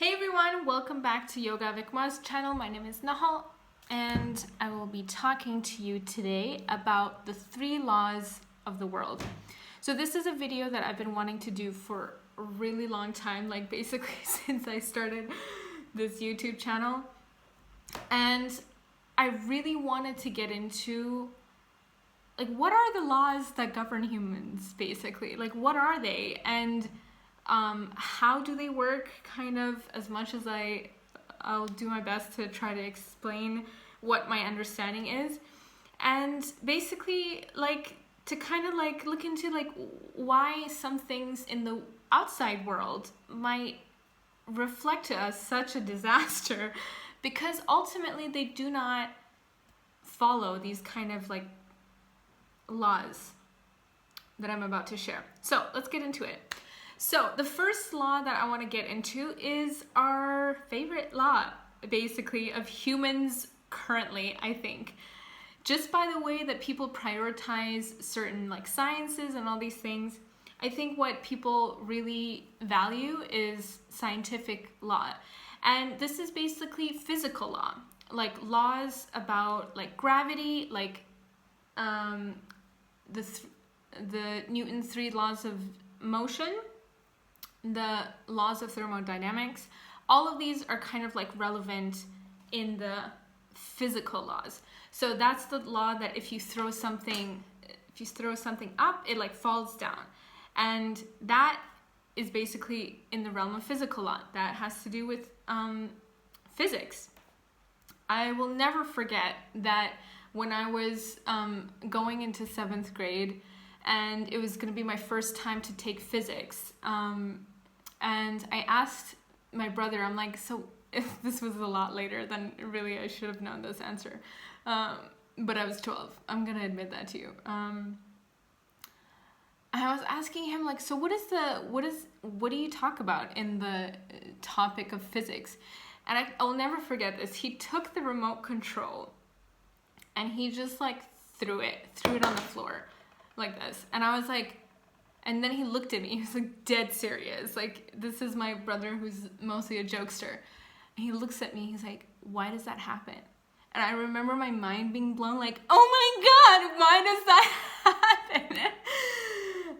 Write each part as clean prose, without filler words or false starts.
Hey everyone, welcome back to Yoga Avec Moi's channel. My name is Nahal and I will be talking to you today about the 3 laws of the world. So this is a video that I've been wanting to do for a really long time, like basically since I started this YouTube channel. And I really wanted to get into like what are the laws that govern humans basically? Like what are they? And how do they work, kind of, as much as I'll do my best to try to explain what my understanding is, and basically like to kind of like look into like why some things in the outside world might reflect to us such a disaster, because ultimately they do not follow these kind of like laws that I'm about to share. So let's get into it. So the first law that I want to get into is our favorite law, basically, of humans currently, I think. Just by the way that people prioritize certain like sciences and all these things, I think what people really value is scientific law. And this is basically physical law, like laws about like gravity, like the Newton's 3 laws of motion, the laws of thermodynamics. All of these are kind of like relevant in the physical laws. So that's the law that if you throw something up, it like falls down. And that is basically in the realm of physical law. That has to do with physics. I will never forget that when I was going into 7th grade, and it was going to be my first time to take physics. And I asked my brother, I'm like, so if this was a lot later, then really I should have known this answer. But I was 12. I'm going to admit that to you. I was asking him like, so what do you talk about in the topic of physics? And I'll never forget this. He took the remote control and he just like threw it on the floor like this. And I was like, and then he looked at me, he was like dead serious. Like, this is my brother who's mostly a jokester. And he looks at me, he's like, why does that happen? And I remember my mind being blown, like, oh my God, why does that happen?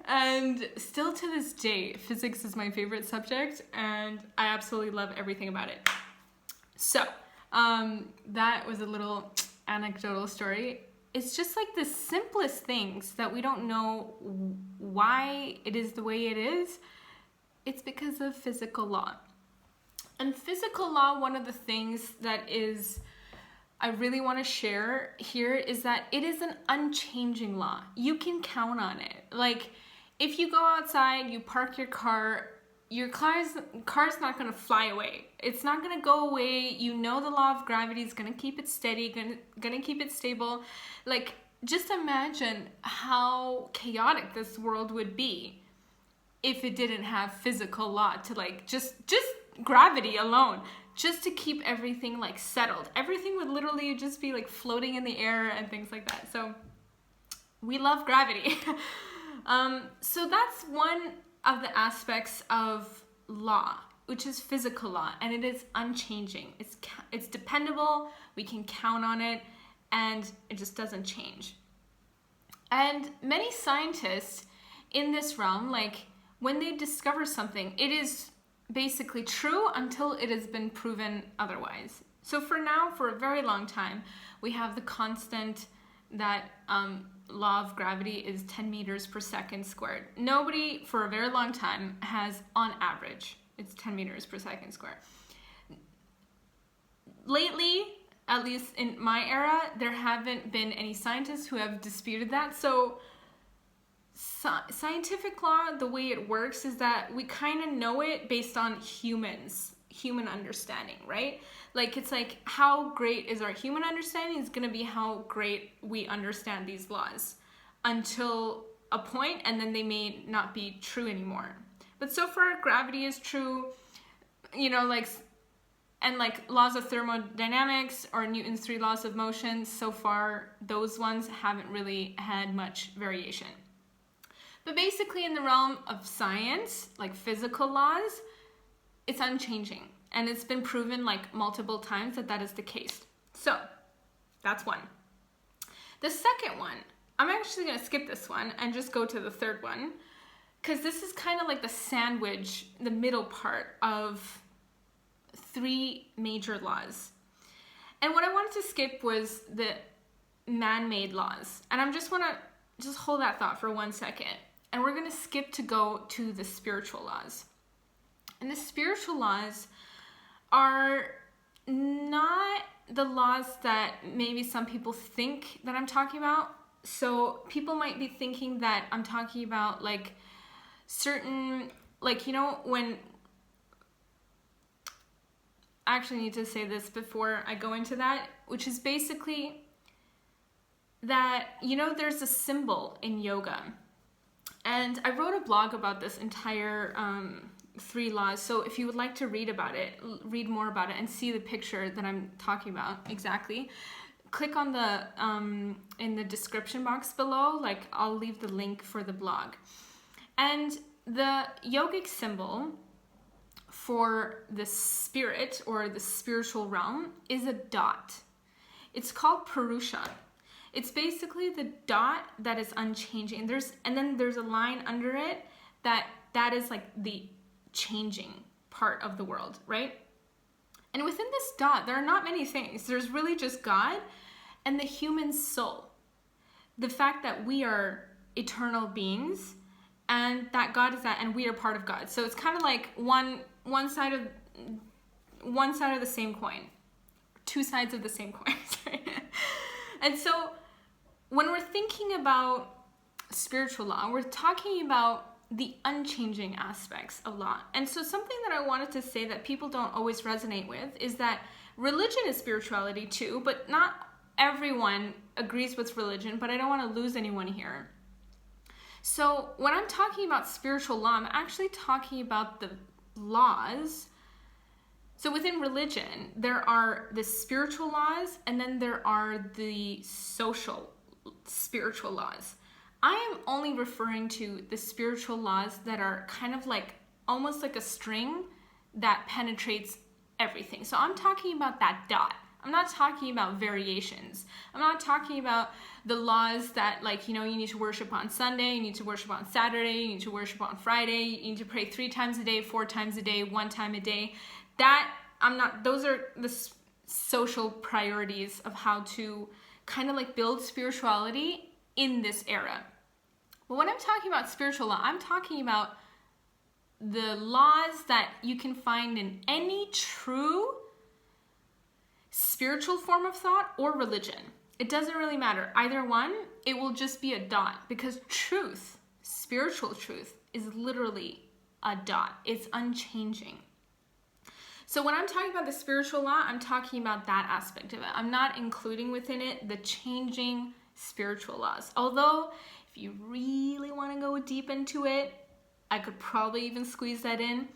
And still to this day, physics is my favorite subject and I absolutely love everything about it. So, that was a little anecdotal story. It's just like the simplest things that we don't know why it is the way it is. It's because of physical law. And physical law, one of the things that I really want to share here is that it is an unchanging law. You can count on it. Like, if you go outside, you park your car's not going to fly away. It's not going to go away. You know the law of gravity is going to keep it steady, going to keep it stable. Like, just imagine how chaotic this world would be if it didn't have physical law to like just gravity alone, just to keep everything like settled. Everything would literally just be like floating in the air and things like that. So we love gravity. So that's one of the aspects of law, which is physical law, and it is unchanging. It's dependable, we can count on it, and it just doesn't change. And many scientists in this realm, like when they discover something, it is basically true until it has been proven otherwise. So for now, for a very long time, we have the constant that law of gravity is 10 meters per second squared. Nobody for a very long time has, on average, it's 10 meters per second squared. Lately, at least in my era, there haven't been any scientists who have disputed that. So scientific law, the way it works is that we kind of know it based on human understanding, right? Like, it's like, how great is our human understanding is going to be how great we understand these laws until a point, and then they may not be true anymore. But so far, gravity is true, you know, like, and like laws of thermodynamics or Newton's 3 laws of motion, so far, those ones haven't really had much variation. But basically in the realm of science, like physical laws, it's unchanging. And it's been proven like multiple times that that is the case. So that's one. The second one, I'm actually going to skip this one and just go to the third one, because this is kind of like the sandwich, the middle part of 3 major laws. And what I wanted to skip was the man-made laws. And I'm just want to just hold that thought for 1 second. And we're going to skip to go to the spiritual laws. And the spiritual laws are not the laws that maybe some people think that I'm talking about. So people might be thinking that I'm talking about like certain, like, you know, when, I actually need to say this before I go into that, which is basically that, you know, there's a symbol in yoga. And I wrote a blog about this entire 3 laws. So if you would like to read about it, read more about it and see the picture that I'm talking about exactly, click on the, in the description box below, like I'll leave the link for the blog. And the yogic symbol for the spirit or the spiritual realm is a dot. It's called Purusha. It's basically the dot that is unchanging. And then there's a line under it that is like the changing part of the world, right? And within this dot, there are not many things. There's really just God and the human soul. The fact that we are eternal beings and that God is that, and we are part of God. So it's kind of like one side of the same coin, 2 sides of the same coin. And so when we're thinking about spiritual law, we're talking about the unchanging aspects of law. And so something that I wanted to say that people don't always resonate with is that religion is spirituality too, but not everyone agrees with religion, but I don't want to lose anyone here. So when I'm talking about spiritual law, I'm actually talking about the laws. So within religion, there are the spiritual laws, and then there are the social spiritual laws. I am only referring to the spiritual laws that are kind of like almost like a string that penetrates everything. So I'm talking about that dot. I'm not talking about variations. I'm not talking about the laws that, like, you know, you need to worship on Sunday, you need to worship on Saturday, you need to worship on Friday, you need to pray 3 times a day, 4 times a day, 1 time a day. Those are the social priorities of how to kind of like build spirituality in this era. But when I'm talking about spiritual law, I'm talking about the laws that you can find in any true spiritual form of thought or religion. It doesn't really matter. Either one, it will just be a dot, because truth, spiritual truth, is literally a dot. It's unchanging. So when I'm talking about the spiritual law, I'm talking about that aspect of it. I'm not including within it the changing spiritual laws. Although, if you really want to go deep into it, I could probably even squeeze that in,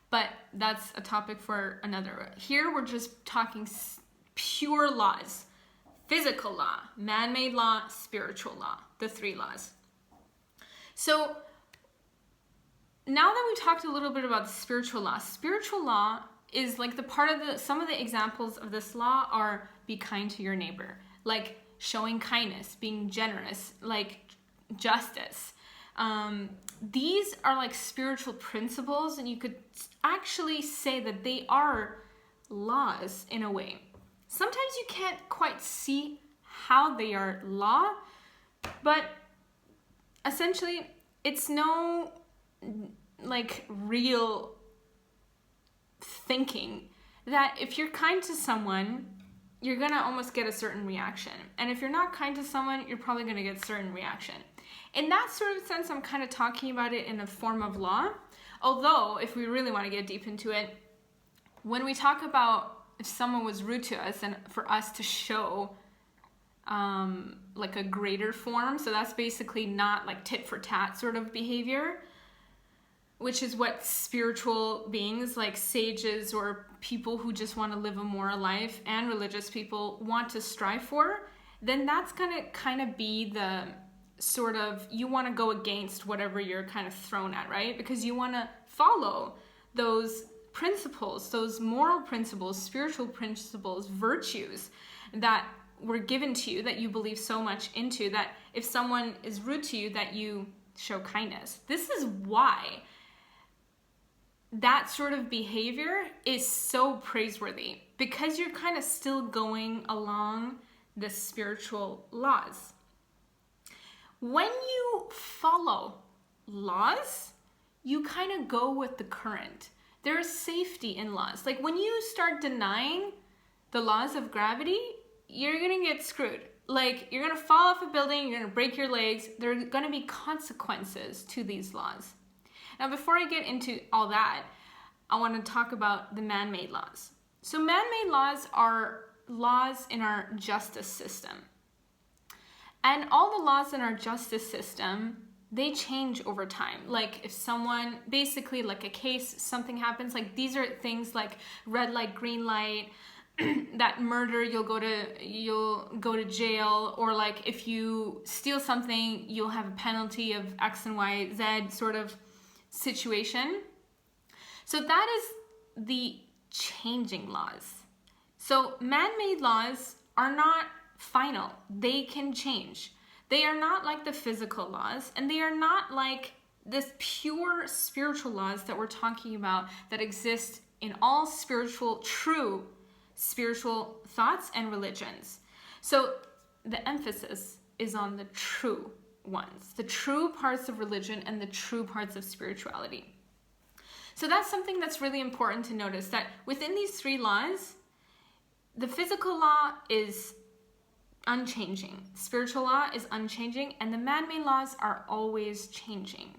but that's a topic for another. Here, we're just talking pure laws. Physical law, man-made law, spiritual law, the 3 laws. So now that we talked a little bit about the spiritual law is like the part of some of the examples of this law are be kind to your neighbor, like showing kindness, being generous, like justice. These are like spiritual principles, and you could actually say that they are laws in a way. Sometimes you can't quite see how they are law, but essentially it's no like real thinking that if you're kind to someone, you're gonna almost get a certain reaction. And if you're not kind to someone, you're probably gonna get a certain reaction. In that sort of sense, I'm kind of talking about it in a form of law. Although, if we really want to get deep into it, when we talk about if someone was rude to us and for us to show like a greater form, so that's basically not like tit for tat sort of behavior, which is what spiritual beings like sages or people who just want to live a moral life and religious people want to strive for, then that's gonna kind of be the sort of, you want to go against whatever you're kind of thrown at, right? Because you want to follow those principles, those moral principles, spiritual principles, virtues that were given to you, that you believe so much into, that if someone is rude to you, that you show kindness. This is why that sort of behavior is so praiseworthy, because you're kind of still going along the spiritual laws. When you follow laws, you kind of go with the current. There is safety in laws. Like when you start denying the laws of gravity, you're gonna get screwed. Like you're gonna fall off a building, you're gonna break your legs. There are gonna be consequences to these laws. Now, before I get into all that, I want to talk about the man-made laws. So man-made laws are laws in our justice system. And all the laws in our justice system, they change over time. Like if someone, basically like a case, something happens, like these are things like red light, green light, that murder, you'll go to jail, or like if you steal something, you'll have a penalty of X and Y, Z sort of situation. So that is the changing laws. So man-made laws are not final. They can change. They are not like the physical laws, and they are not like this pure spiritual laws that we're talking about that exist in all true spiritual thoughts and religions. So the emphasis is on the true ones, the true parts of religion and the true parts of spirituality. So that's something that's really important to notice, that within these three laws, the physical law is unchanging, spiritual law is unchanging, and the man-made laws are always changing.